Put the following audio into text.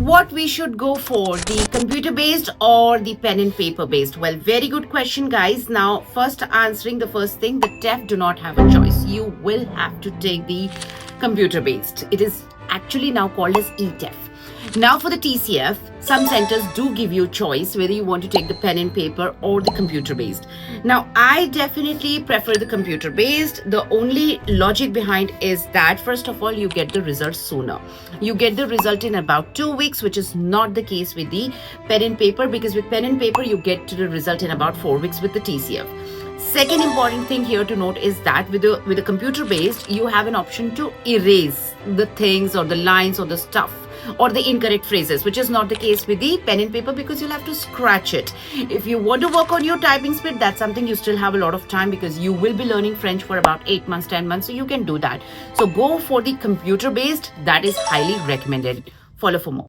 what we should go for, the computer based or the pen and paper based? Well, very good question, guys. Now, first answering the first thing, the TEF do not have a choice. You will have to take the computer based. It is actually now called as ETEF. Now for the TCF, some centers do give you choice whether you want to take the pen and paper or the computer based. Now I definitely prefer the computer based. The only logic behind is that first of all you get the result sooner. You get the result in about 2 weeks, which is not the case with the pen and paper, because with pen and paper you get to the result in about 4 weeks with the TCF. Second important thing here to note is that with the computer based, you have an option to erase the things or the lines or the stuff or the incorrect phrases, which is not the case with the pen and paper, because you'll have to scratch it. If you want to work on your typing speed, that's something you still have a lot of time, because you will be learning French for about 8 months, 10 months, so you can do that. So go for the computer based. That is highly recommended. Follow for more.